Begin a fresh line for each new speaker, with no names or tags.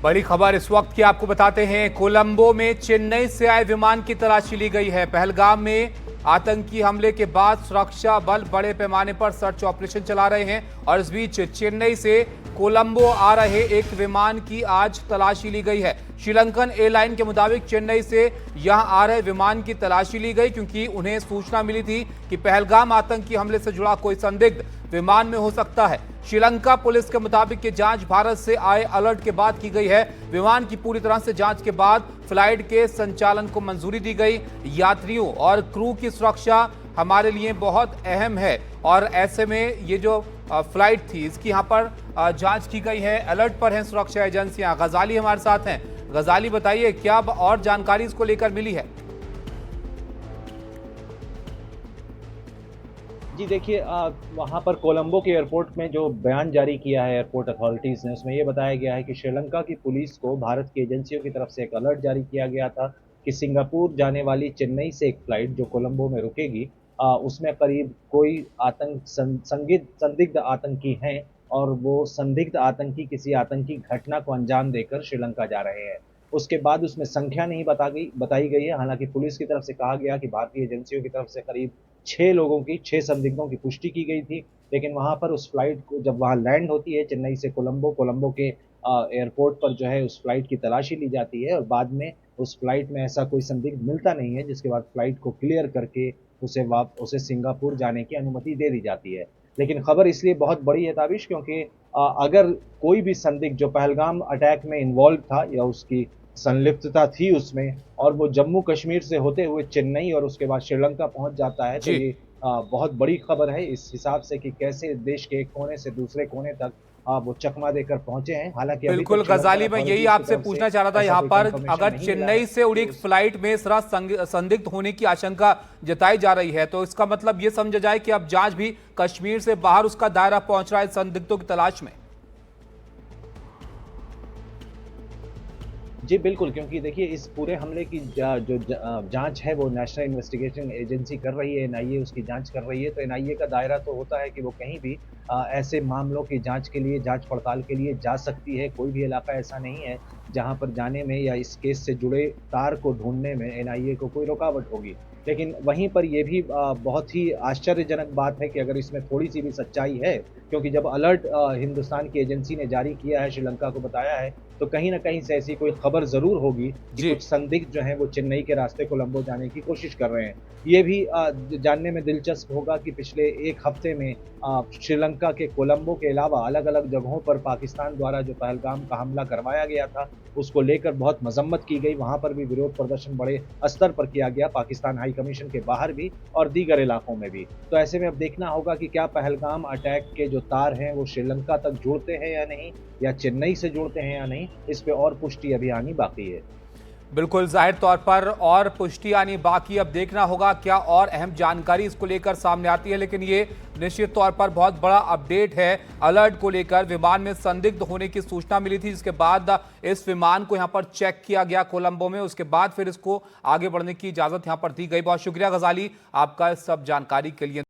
बड़ी खबर इस वक्त की आपको बताते हैं। कोलंबो में चेन्नई से आए विमान की तलाशी ली गई है। पहलगाम में आतंकी हमले के बाद सुरक्षा बल बड़े पैमाने पर सर्च ऑपरेशन चला रहे हैं और इस बीच चेन्नई से कोलंबो आ रहे एक विमान की आज तलाशी ली गई है। श्रीलंकन एयरलाइन के मुताबिक चेन्नई से यहां आ रहे विमान की तलाशी ली गई क्योंकि उन्हें सूचना मिली थी कि पहलगाम आतंकी हमले से जुड़ा कोई संदिग्ध विमान में हो सकता है। श्रीलंका पुलिस के मुताबिक ये जांच भारत से आए अलर्ट के बाद की गई है। विमान की पूरी तरह से जांच के बाद फ्लाइट के संचालन को मंजूरी दी गई। यात्रियों और क्रू की सुरक्षा हमारे लिए बहुत अहम है और ऐसे में ये जो फ्लाइट थी इसकी यहाँ पर जांच की गई है। अलर्ट पर हैं सुरक्षा एजेंसियां। गजाली हमारे साथ हैं। गजाली, बताइए क्या और जानकारी इसको लेकर मिली है?
जी देखिए, वहाँ पर कोलंबो के एयरपोर्ट में जो बयान जारी किया है एयरपोर्ट अथॉरिटीज़ ने, उसमें ये बताया गया है कि श्रीलंका की पुलिस को भारत की एजेंसियों की तरफ से एक अलर्ट जारी किया गया था कि सिंगापुर जाने वाली चेन्नई से एक फ़्लाइट जो कोलंबो में रुकेगी, उसमें करीब कोई संदिग्ध आतंकी हैं और वो संदिग्ध आतंकी किसी आतंकी घटना को अंजाम देकर श्रीलंका जा रहे हैं। उसके बाद उसमें संख्या नहीं बताई गई है। हालाँकि पुलिस की तरफ से कहा गया कि भारतीय एजेंसियों की तरफ से करीब 6 संदिग्धों की पुष्टि की गई थी। लेकिन वहाँ पर उस फ्लाइट को जब वहाँ लैंड होती है चेन्नई से कोलंबो के एयरपोर्ट पर जो है उस फ्लाइट की तलाशी ली जाती है और बाद में उस फ्लाइट में ऐसा कोई संदिग्ध मिलता नहीं है, जिसके बाद फ्लाइट को क्लियर करके उसे सिंगापुर जाने की अनुमति दे दी जाती है। लेकिन खबर इसलिए बहुत बड़ी है ताबिश, क्योंकि अगर कोई भी संदिग्ध जो पहलगाम अटैक में इन्वॉल्व था या उसकी संलिप्तता थी उसमें और वो जम्मू कश्मीर से होते हुए चेन्नई और उसके बाद श्रीलंका पहुंच जाता है, तो ये बहुत बड़ी खबर है इस हिसाब से कि कैसे देश के एक कोने से दूसरे कोने तक वो चकमा देकर पहुंचे हैं। हालांकि अभी
बिल्कुल गजाली, मैं यही आपसे पूछना चाह रहा था। यहाँ पर अगर चेन्नई से उड़ी फ्लाइट में इस तरह संदिग्ध होने की आशंका जताई जा रही है तो इसका मतलब ये समझा जाए कि अब जांच भी कश्मीर से बाहर उसका दायरा पहुंच रहा है संदिग्धों की तलाश में।
जी बिल्कुल, क्योंकि देखिए इस पूरे हमले की जांच है वो नेशनल इन्वेस्टिगेशन एजेंसी कर रही है, एनआईए उसकी जांच कर रही है। तो एनआईए का दायरा तो होता है कि वो कहीं भी ऐसे मामलों की जांच के लिए, जांच पड़ताल के लिए जा सकती है। कोई भी इलाका ऐसा नहीं है जहां पर जाने में या इस केस से जुड़े तार को ढूंढने में एनआईए को कोई रुकावट होगी। लेकिन वहीं पर यह भी बहुत ही आश्चर्यजनक बात है कि अगर इसमें थोड़ी सी भी सच्चाई है, क्योंकि जब अलर्ट हिंदुस्तान की एजेंसी ने जारी किया है, श्रीलंका को बताया है, तो कहीं न कहीं से ऐसी कोई खबर ज़रूर होगी कि कुछ संदिग्ध जो हैं वो चेन्नई के रास्ते कोलंबो जाने की कोशिश कर रहे हैं। ये भी जानने में दिलचस्प होगा कि पिछले 1 हफ्ते में श्रीलंका के कोलंबो के अलावा अलग-अलग जगहों पर पाकिस्तान द्वारा जो पहलगाम का हमला करवाया गया था, उसको लेकर बहुत मज़म्मत की गई। वहाँ पर भी विरोध प्रदर्शन बड़े स्तर पर किया गया, पाकिस्तान हाई कमीशन के बाहर भी और दीगर इलाकों में भी। तो ऐसे में अब देखना होगा कि क्या पहलगाम अटैक के जो तार हैं वो श्रीलंका तक जुड़ते हैं या नहीं, या चेन्नई से जुड़ते हैं या नहीं, इस पे और पुष्टि अभी आनी बाकी है।
बिल्कुल, जाहिर तौर पर और पुष्टि आनी बाकी। अब देखना होगा क्या और अहम जानकारी इसको लेकर सामने आती है, लेकिन ये निश्चित तौर पर बहुत बड़ा अपडेट है। अलर्ट को लेकर विमान में संदिग्ध होने की सूचना मिली थी, जिसके बाद इस विमान को यहां पर चेक किया गया कोलंबो में, उसके बाद फिर इसको आगे बढ़ने की इजाजत यहां पर दी गई। बहुत शुक्रिया गजाली आपका इस सब जानकारी के लिए।